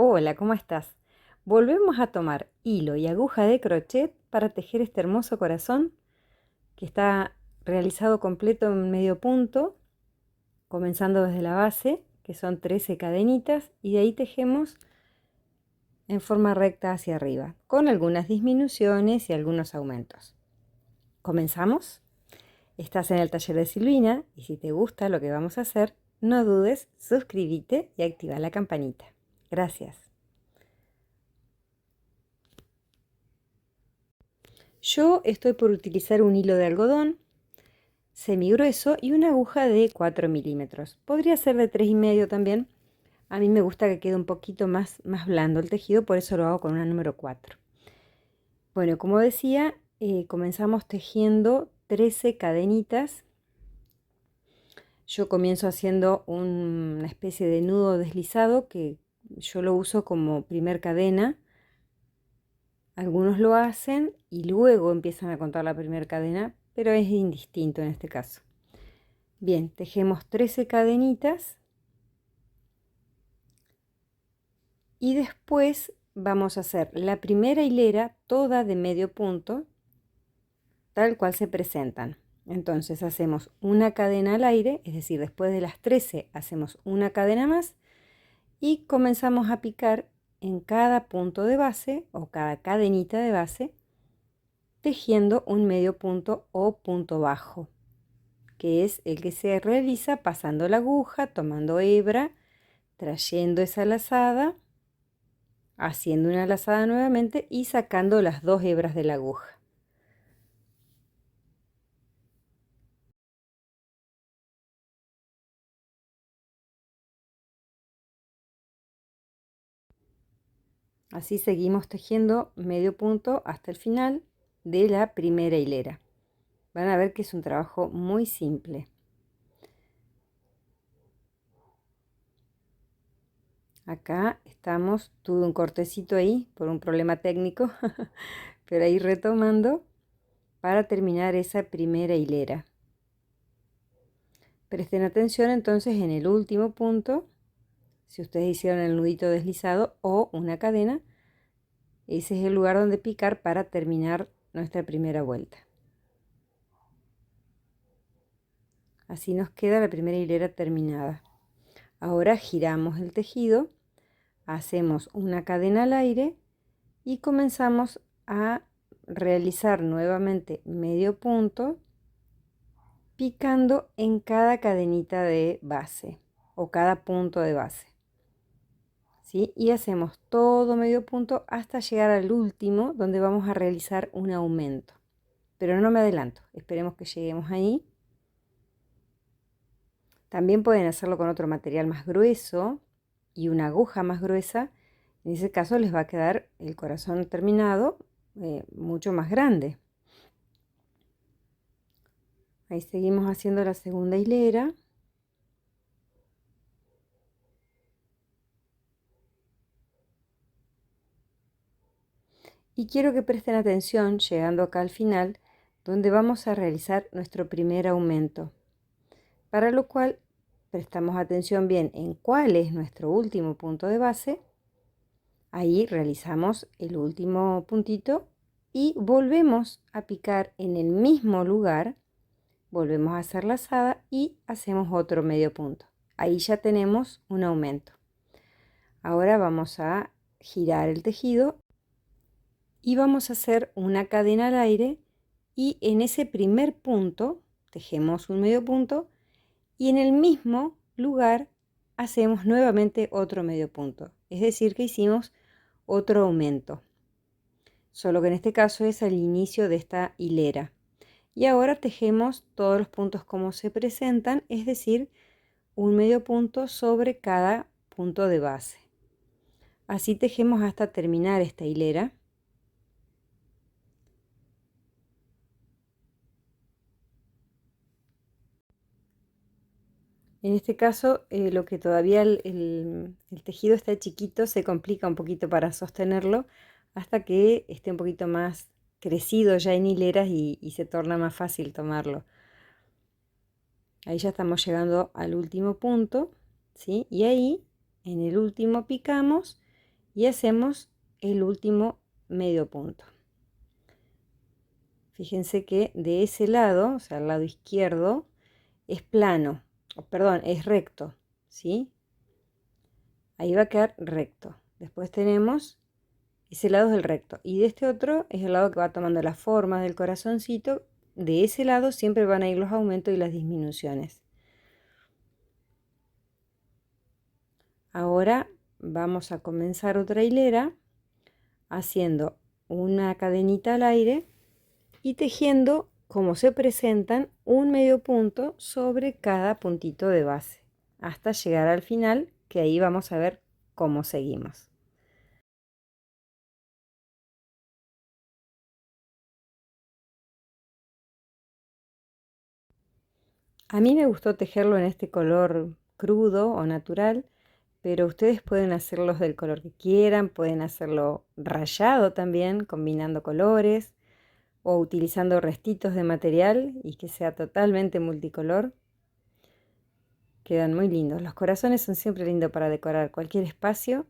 Hola, ¿cómo estás? Volvemos a tomar hilo y aguja de crochet para tejer este hermoso corazón que está realizado completo en medio punto, comenzando desde la base, que son 13 cadenitas, y de ahí tejemos en forma recta hacia arriba, con algunas disminuciones y algunos aumentos. ¿Comenzamos? Estás en el taller de Silvina y si te gusta lo que vamos a hacer, no dudes, suscríbete y activa la campanita. Gracias. Yo estoy por utilizar un hilo de algodón semigrueso y una aguja de 4 milímetros. Podría ser de 3,5 también. A mí me gusta que quede un poquito más blando el tejido, por eso lo hago con una número 4. Bueno, como decía, comenzamos tejiendo 13 cadenitas. Yo comienzo haciendo una especie de nudo deslizado que yo lo uso como primer cadena. Algunos lo hacen y luego empiezan a contar la primera cadena, pero es indistinto en este caso. Bien, tejemos 13 cadenitas y después vamos a hacer la primera hilera toda de medio punto, tal cual se presentan. Entonces hacemos una cadena al aire, es decir, después de las 13 hacemos una cadena más y comenzamos a picar en cada punto de base o cada cadenita de base, tejiendo un medio punto o punto bajo, que es el que se realiza pasando la aguja, tomando hebra, trayendo esa lazada, haciendo una lazada nuevamente y sacando las 2 hebras de la aguja. Así seguimos tejiendo medio punto hasta el final de la primera hilera. Van a ver que es un trabajo muy simple. Acá estamos, tuve un cortecito ahí por un problema técnico, pero ahí retomando para terminar esa primera hilera. Presten atención entonces en el último punto, si ustedes hicieron el nudito deslizado o una cadena, ese es el lugar donde picar para terminar nuestra primera vuelta. Así nos queda la primera hilera terminada. Ahora giramos el tejido, hacemos una cadena al aire y comenzamos a realizar nuevamente medio punto picando en cada cadenita de base o cada punto de base. ¿Sí? Y hacemos todo medio punto hasta llegar al último donde vamos a realizar un aumento. Pero no me adelanto, esperemos que lleguemos ahí. También pueden hacerlo con otro material más grueso y una aguja más gruesa. En ese caso les va a quedar el corazón terminado mucho más grande. Ahí seguimos haciendo la segunda hilera. Y quiero que presten atención, llegando acá al final, donde vamos a realizar nuestro primer aumento. Para lo cual prestamos atención bien en cuál es nuestro último punto de base. Ahí realizamos el último puntito y volvemos a picar en el mismo lugar, volvemos a hacer lazada y hacemos otro medio punto. Ahí ya tenemos un aumento. Ahora vamos a girar el tejido y vamos a hacer una cadena al aire y en ese primer punto tejemos un medio punto y en el mismo lugar hacemos nuevamente otro medio punto. Es decir, que hicimos otro aumento. Solo que en este caso es al inicio de esta hilera. Y ahora tejemos todos los puntos como se presentan, es decir, un medio punto sobre cada punto de base. Así tejemos hasta terminar esta hilera. En este caso, lo que todavía el tejido está chiquito, se complica un poquito para sostenerlo hasta que esté un poquito más crecido ya en hileras y se torna más fácil tomarlo. Ahí ya estamos llegando al último punto, ¿sí? Y ahí en el último picamos y hacemos el último medio punto. Fíjense que de ese lado, o sea, el lado izquierdo, es plano, perdón, es recto, ¿sí? Ahí va a quedar recto. Después tenemos, ese lado es el recto, y de este otro es el lado que va tomando la forma del corazoncito. De ese lado siempre van a ir los aumentos y las disminuciones. Ahora vamos a comenzar otra hilera haciendo una cadenita al aire y tejiendo como se presentan un medio punto sobre cada puntito de base hasta llegar al final, que ahí vamos a ver cómo seguimos. A mí me gustó tejerlo en este color crudo o natural, pero ustedes pueden hacerlos del color que quieran, pueden hacerlo rayado también, combinando colores o utilizando restitos de material y que sea totalmente multicolor. Quedan muy lindos. Los corazones son siempre lindos para decorar cualquier espacio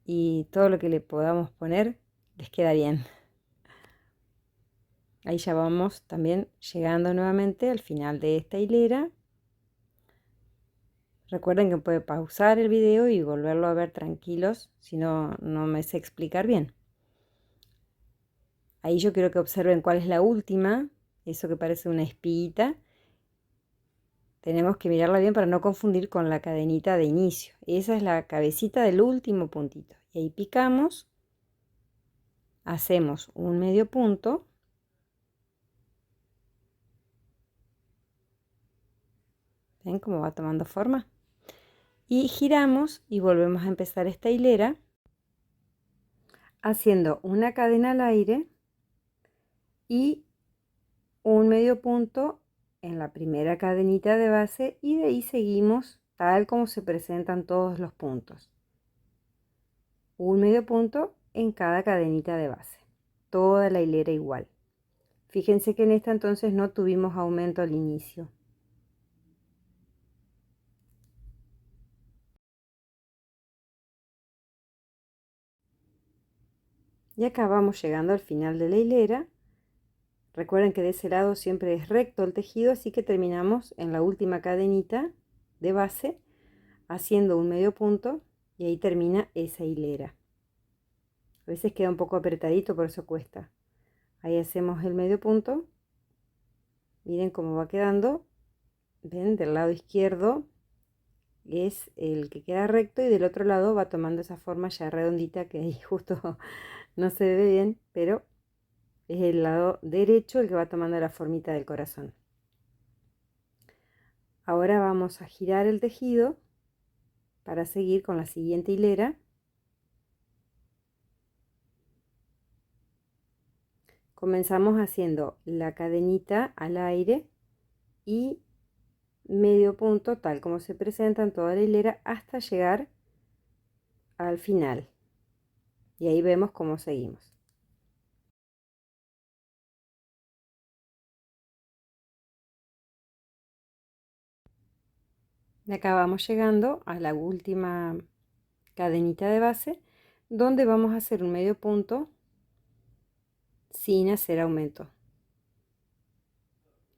y todo lo que le podamos poner les queda bien. Ahí ya vamos también llegando nuevamente al final de esta hilera. Recuerden que pueden pausar el video y volverlo a ver tranquilos si no me sé explicar bien. Ahí yo quiero que observen cuál es la última, eso que parece una espiguita. Tenemos que mirarla bien para no confundir con la cadenita de inicio. Esa es la cabecita del último puntito. Y ahí picamos, hacemos un medio punto. ¿Ven cómo va tomando forma? Y giramos y volvemos a empezar esta hilera haciendo una cadena al aire y un medio punto en la primera cadenita de base y de ahí seguimos tal como se presentan todos los puntos. Un medio punto en cada cadenita de base, toda la hilera igual. Fíjense que en esta entonces no tuvimos aumento al inicio. Y acá vamos llegando al final de la hilera. Recuerden que de ese lado siempre es recto el tejido, así que terminamos en la última cadenita de base haciendo un medio punto y ahí termina esa hilera. A veces queda un poco apretadito, por eso cuesta. Ahí hacemos el medio punto. Miren cómo va quedando. Ven, del lado izquierdo es el que queda recto y del otro lado va tomando esa forma ya redondita que ahí justo no se ve bien, pero es el lado derecho el que va tomando la formita del corazón. Ahora vamos a girar el tejido para seguir con la siguiente hilera. Comenzamos haciendo la cadenita al aire y medio punto tal como se presenta en toda la hilera hasta llegar al final. Y ahí vemos cómo seguimos. De acá vamos llegando a la última cadenita de base donde vamos a hacer un medio punto sin hacer aumento.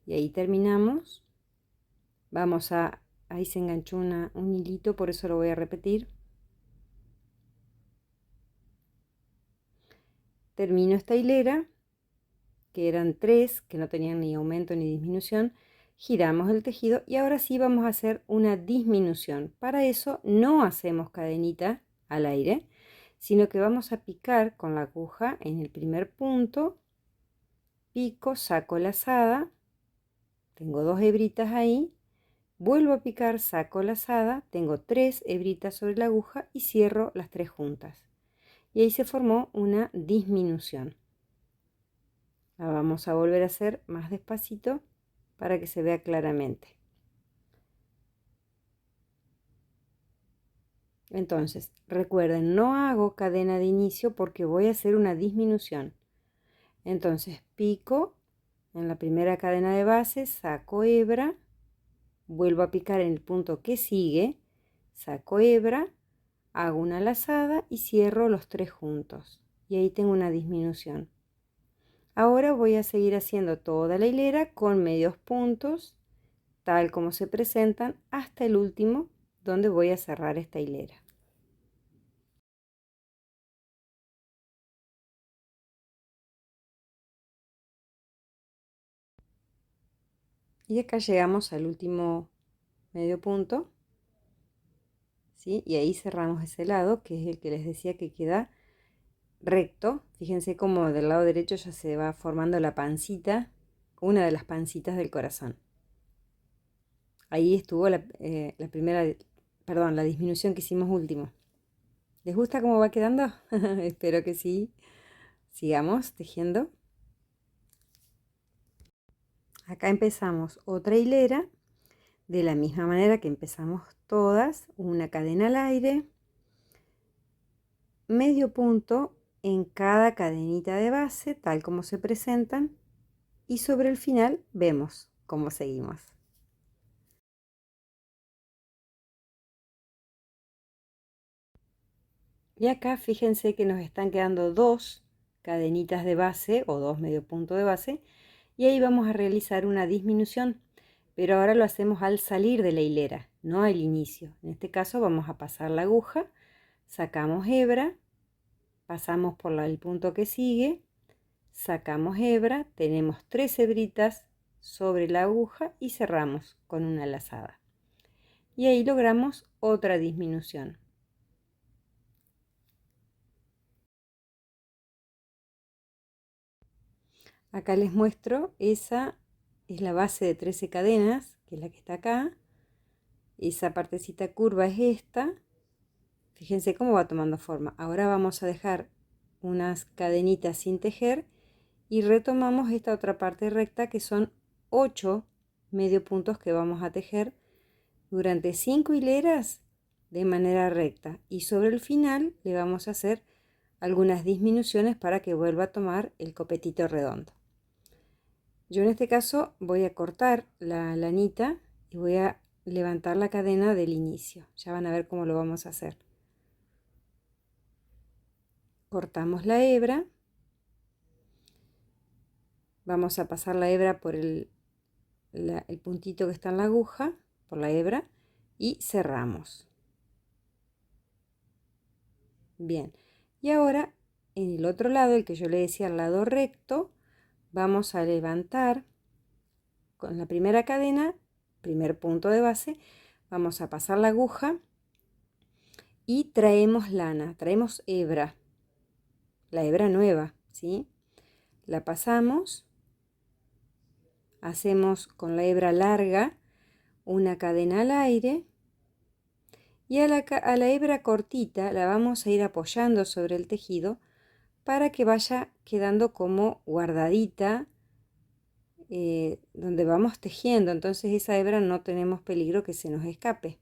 Y ahí terminamos. Vamos a, ahí se enganchó un hilito, por eso lo voy a repetir. Termino esta hilera, que eran 3, que no tenían ni aumento ni disminución. Giramos el tejido y ahora sí vamos a hacer una disminución. Para eso no hacemos cadenita al aire, sino que vamos a picar con la aguja en el primer punto, pico, saco lazada, tengo 2 hebritas ahí, vuelvo a picar, saco lazada, tengo 3 hebritas sobre la aguja y cierro las 3 juntas. Y ahí se formó una disminución. La vamos a volver a hacer más despacito para que se vea claramente. Entonces, recuerden, no hago cadena de inicio porque voy a hacer una disminución. Entonces, pico en la primera cadena de base, saco hebra, vuelvo a picar en el punto que sigue, saco hebra, hago una lazada y cierro los tres juntos. Y ahí tengo una disminución. Ahora voy a seguir haciendo toda la hilera con medios puntos, tal como se presentan, hasta el último, donde voy a cerrar esta hilera. Y acá llegamos al último medio punto, ¿sí? Y ahí cerramos ese lado, que es el que les decía que queda recto. Fíjense cómo del lado derecho ya se va formando la pancita, una de las pancitas del corazón. Ahí estuvo la primera, perdón, la disminución que hicimos último. ¿Les gusta cómo va quedando? Espero que sí. Sigamos tejiendo. Acá empezamos otra hilera de la misma manera que empezamos todas, una cadena al aire, medio punto en cada cadenita de base, tal como se presentan, y sobre el final vemos cómo seguimos. Y acá fíjense que nos están quedando dos cadenitas de base o dos medio punto de base, y ahí vamos a realizar una disminución, pero ahora lo hacemos al salir de la hilera, no al inicio. En este caso vamos a pasar la aguja, sacamos hebra, pasamos por el punto que sigue, sacamos hebra, tenemos tres hebritas sobre la aguja y cerramos con una lazada. Y ahí logramos otra disminución. Acá les muestro, esa es la base de 13 cadenas, que es la que está acá. Esa partecita curva es esta. Fíjense cómo va tomando forma. Ahora vamos a dejar unas cadenitas sin tejer y retomamos esta otra parte recta, que son 8 medio puntos que vamos a tejer durante 5 hileras de manera recta, y sobre el final le vamos a hacer algunas disminuciones para que vuelva a tomar el copetito redondo. Yo en este caso voy a cortar la lanita y voy a levantar la cadena del inicio. Ya van a ver cómo lo vamos a hacer. Cortamos la hebra, vamos a pasar la hebra por el puntito que está en la aguja, por la hebra, y cerramos. Bien, y ahora en el otro lado, el que yo le decía al lado recto, vamos a levantar con la primera cadena, primer punto de base, vamos a pasar la aguja y traemos lana, traemos hebra, la hebra nueva, ¿sí? La pasamos, hacemos con la hebra larga una cadena al aire, y a la hebra cortita la vamos a ir apoyando sobre el tejido para que vaya quedando como guardadita donde vamos tejiendo. Entonces esa hebra no tenemos peligro que se nos escape,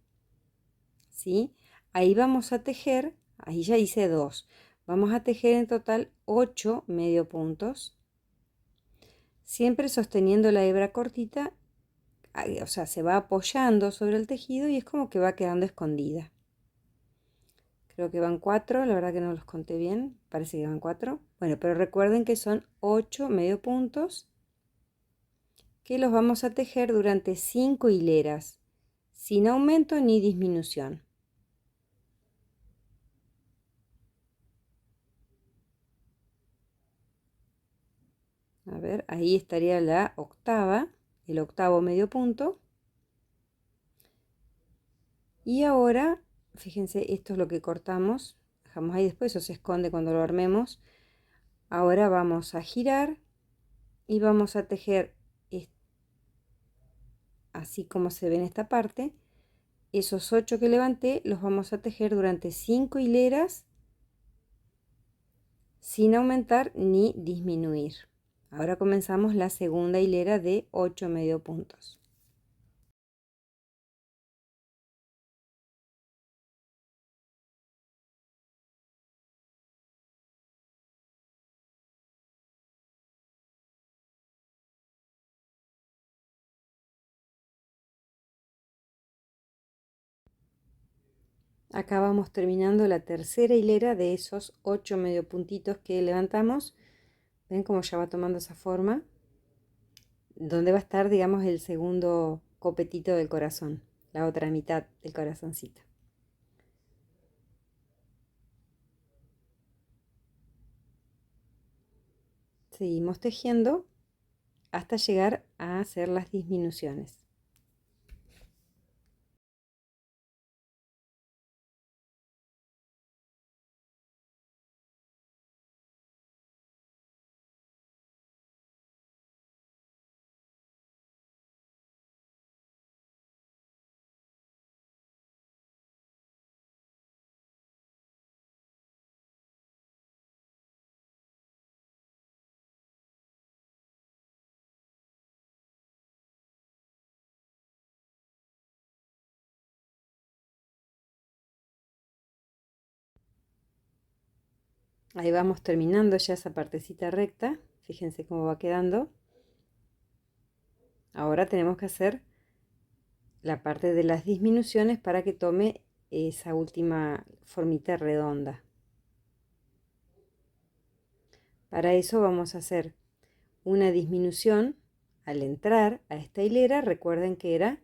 ¿sí? Ahí vamos a tejer, ahí ya hice 2, vamos a tejer en total 8 medio puntos, siempre sosteniendo la hebra cortita, o sea, se va apoyando sobre el tejido y es como que va quedando escondida. Creo que van 4, la verdad que no los conté bien, parece que van 4. Bueno, pero recuerden que son 8 medio puntos que los vamos a tejer durante 5 hileras, sin aumento ni disminución. A ver, ahí estaría la octava, el octavo medio punto. Y ahora, fíjense, esto es lo que cortamos, dejamos ahí, después eso se esconde cuando lo armemos. Ahora vamos a girar y vamos a tejer así como se ve en esta parte. Esos 8 que levanté los vamos a tejer durante 5 hileras sin aumentar ni disminuir. Ahora comenzamos la segunda hilera de 8 medio puntos. Acá vamos terminando la tercera hilera de esos 8 medio puntitos que levantamos. ¿Ven cómo ya va tomando esa forma? Donde va a estar, digamos, el segundo copetito del corazón, la otra mitad del corazoncito. Seguimos tejiendo hasta llegar a hacer las disminuciones. Ahí vamos terminando ya esa partecita recta. Fíjense cómo va quedando. Ahora tenemos que hacer la parte de las disminuciones para que tome esa última formita redonda. Para eso vamos a hacer una disminución al entrar a esta hilera. Recuerden que era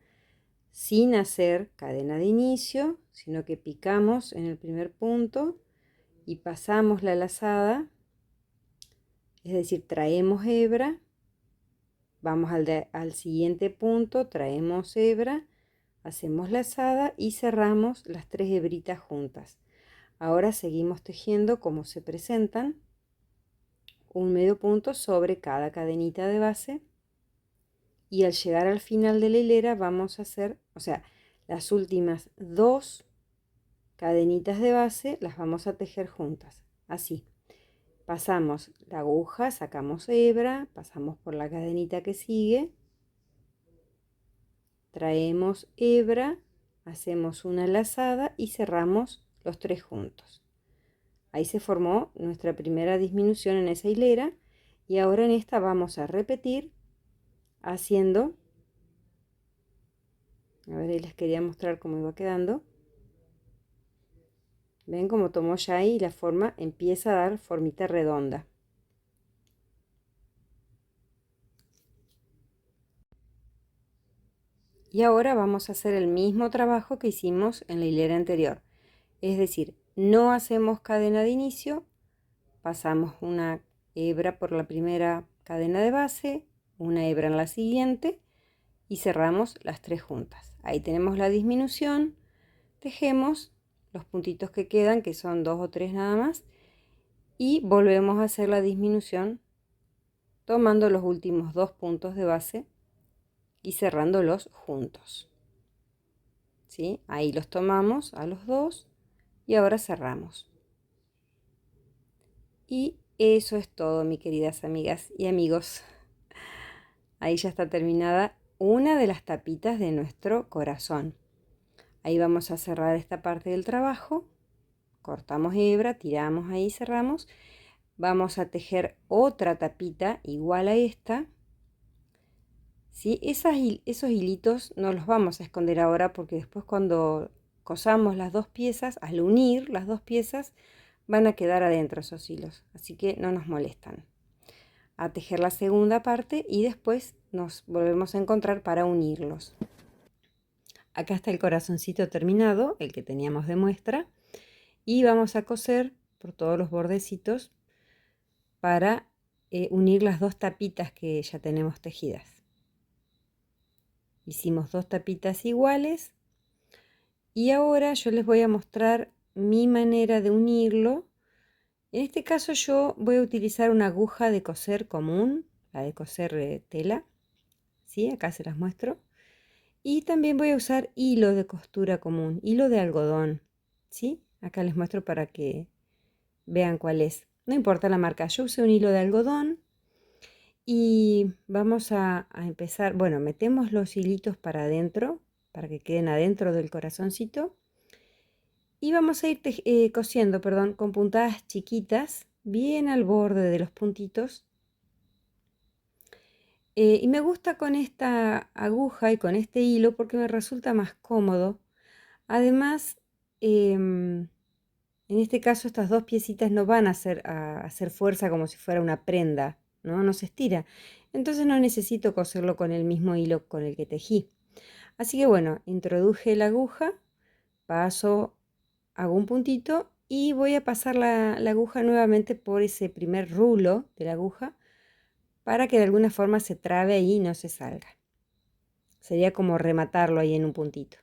sin hacer cadena de inicio, sino que picamos en el primer punto y pasamos la lazada, es decir, traemos hebra, vamos al siguiente punto, traemos hebra, hacemos lazada y cerramos las 3 hebritas juntas. Ahora seguimos tejiendo como se presentan, un medio punto sobre cada cadenita de base, y al llegar al final de la hilera vamos a hacer, o sea, las últimas 2 cadenitas de base las vamos a tejer juntas, así. Pasamos la aguja, sacamos hebra, pasamos por la cadenita que sigue, traemos hebra, hacemos una lazada y cerramos los 3 juntos. Ahí se formó nuestra primera disminución en esa hilera, y ahora en esta vamos a repetir haciendo, a ver, ahí les quería mostrar cómo iba quedando. Ven cómo tomó ya ahí la forma, empieza a dar formita redonda. Y ahora vamos a hacer el mismo trabajo que hicimos en la hilera anterior. Es decir, no hacemos cadena de inicio, pasamos una hebra por la primera cadena de base, una hebra en la siguiente y cerramos las 3 juntas. Ahí tenemos la disminución, tejemos los puntitos que quedan, que son 2 o 3 nada más, y volvemos a hacer la disminución tomando los últimos 2 puntos de base y cerrándolos juntos. ¿Sí? Ahí los tomamos a los dos y ahora cerramos. Y eso es todo, mis queridas amigas y amigos. Ahí ya está terminada una de las tapitas de nuestro corazón. Ahí vamos a cerrar esta parte del trabajo. Cortamos hebra, tiramos ahí, cerramos. Vamos a tejer otra tapita igual a esta. ¿Sí? Esos hilitos no los vamos a esconder ahora, porque después cuando cosamos las dos piezas, al unir las dos piezas, van a quedar adentro esos hilos. Así que no nos molestan. A tejer la segunda parte y después nos volvemos a encontrar para unirlos. Acá está el corazoncito terminado, el que teníamos de muestra, y vamos a coser por todos los bordecitos para unir las dos tapitas que ya tenemos tejidas. Hicimos 2 tapitas iguales y ahora yo les voy a mostrar mi manera de unirlo. En este caso yo voy a utilizar una aguja de coser común, la de coser tela, ¿sí? Acá se las muestro. Y también voy a usar hilo de costura común, hilo de algodón, ¿sí? Acá les muestro para que vean cuál es. No importa la marca, yo usé un hilo de algodón y vamos a empezar. Bueno, metemos los hilitos para adentro, para que queden adentro del corazoncito. Y vamos a ir cosiendo, perdón, con puntadas chiquitas, bien al borde de los puntitos. Y me gusta con esta aguja y con este hilo porque me resulta más cómodo. Además, en este caso estas dos piecitas no van a hacer fuerza como si fuera una prenda, ¿no? No se estira. Entonces no necesito coserlo con el mismo hilo con el que tejí. Así que bueno, introduje la aguja, paso, hago un puntito y voy a pasar la aguja nuevamente por ese primer rulo de la aguja para que de alguna forma se trabe ahí y no se salga. Sería como rematarlo ahí en un puntito.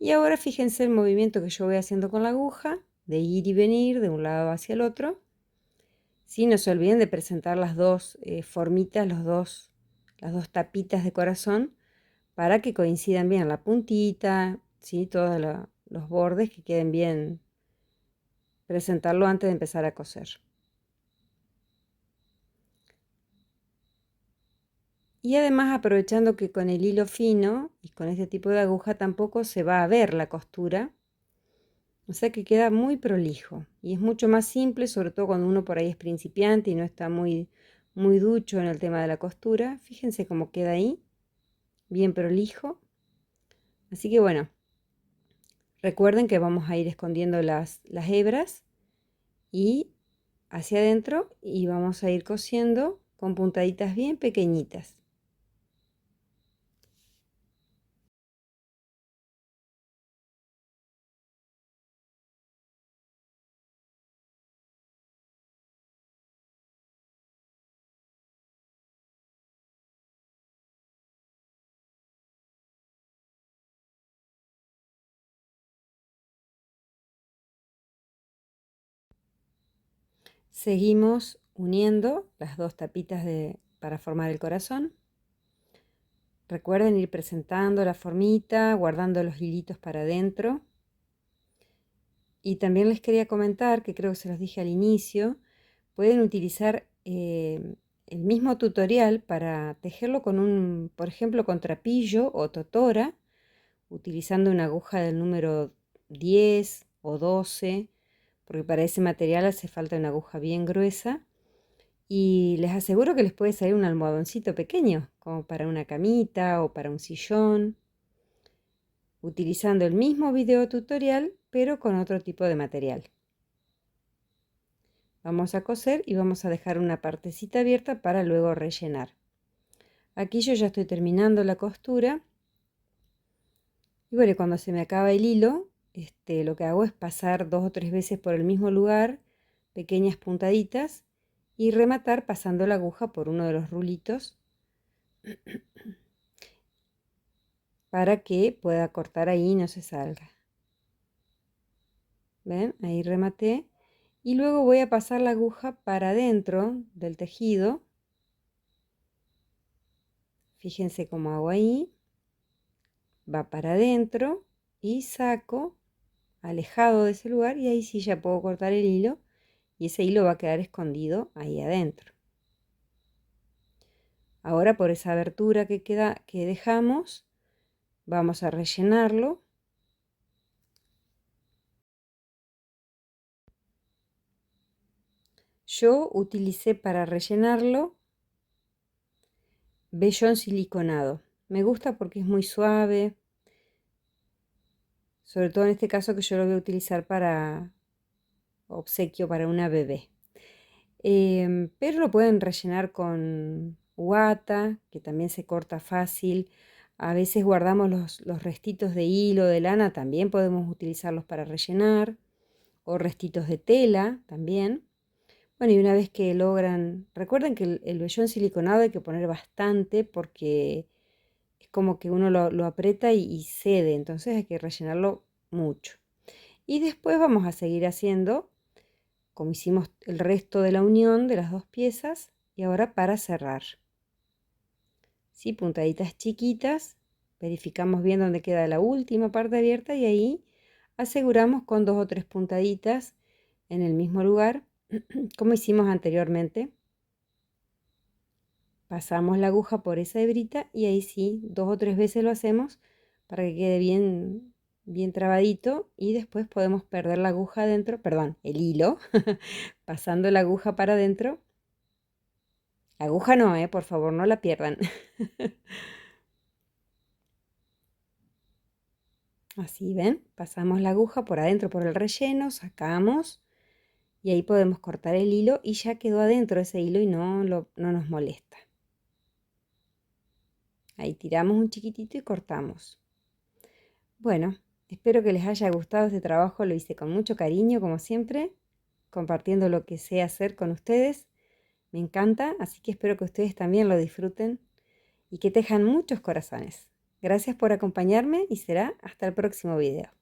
Y ahora fíjense el movimiento que yo voy haciendo con la aguja, de ir y venir de un lado hacia el otro. Sí, no se olviden de presentar las dos formitas, las dos tapitas de corazón, para que coincidan bien la puntita, ¿sí? Todos los bordes que queden bien. Presentarlo antes de empezar a coser. Y además aprovechando que con el hilo fino y con este tipo de aguja tampoco se va a ver la costura. O sea que queda muy prolijo y es mucho más simple, sobre todo cuando uno por ahí es principiante y no está muy ducho en el tema de la costura. Fíjense cómo queda ahí, bien prolijo. Así que bueno, recuerden que vamos a ir escondiendo las hebras y hacia adentro y vamos a ir cosiendo con puntaditas bien pequeñitas. Seguimos uniendo las dos tapitas para formar el corazón. Recuerden ir presentando la formita, guardando los hilitos para adentro. Y también les quería comentar, que creo que se los dije al inicio, pueden utilizar el mismo tutorial para tejerlo con por ejemplo, con trapillo o totora, utilizando una aguja del número 10 o 12, porque para ese material hace falta una aguja bien gruesa. Y les aseguro que les puede salir un almohadoncito pequeño, como para una camita o para un sillón, utilizando el mismo video tutorial, pero con otro tipo de material. Vamos a coser y vamos a dejar una partecita abierta para luego rellenar. Aquí yo ya estoy terminando la costura. Y bueno, cuando se me acaba el hilo, lo que hago es pasar 2 o 3 veces por el mismo lugar, pequeñas puntaditas, y rematar pasando la aguja por uno de los rulitos para que pueda cortar ahí y no se salga. ¿Ven? Ahí rematé. Y luego voy a pasar la aguja para adentro del tejido. Fíjense cómo hago ahí. Va para adentro y saco alejado de ese lugar y ahí sí ya puedo cortar el hilo y ese hilo va a quedar escondido ahí adentro. Ahora por esa abertura que dejamos, vamos a rellenarlo. Yo utilicé para rellenarlo vellón siliconado. Me gusta porque es muy suave, sobre todo en este caso que yo lo voy a utilizar para obsequio para una bebé. Pero lo pueden rellenar con guata, que también se corta fácil. A veces guardamos los restitos de hilo, de lana, también podemos utilizarlos para rellenar. O restitos de tela también. Bueno, y una vez que logran, recuerden que el vellón siliconado hay que poner bastante porque es como que uno lo aprieta y cede, entonces hay que rellenarlo mucho. Y después vamos a seguir haciendo como hicimos el resto de la unión de las dos piezas y ahora para cerrar. ¿Sí? Puntaditas chiquitas, verificamos bien dónde queda la última parte abierta y ahí aseguramos con 2 o 3 puntaditas en el mismo lugar como hicimos anteriormente. Pasamos la aguja por esa hebrita y ahí sí, 2 o 3 veces lo hacemos para que quede bien trabadito y después podemos perder la aguja adentro, perdón, el hilo, pasando la aguja para adentro. Aguja no, por favor, no la pierdan. Así, ¿ven? Pasamos la aguja por adentro por el relleno, sacamos y ahí podemos cortar el hilo y ya quedó adentro ese hilo y no nos molesta. Ahí tiramos un chiquitito y cortamos. Bueno, espero que les haya gustado este trabajo, lo hice con mucho cariño como siempre, compartiendo lo que sé hacer con ustedes. Me encanta, así que espero que ustedes también lo disfruten y que tejan muchos corazones. Gracias por acompañarme y será hasta el próximo video.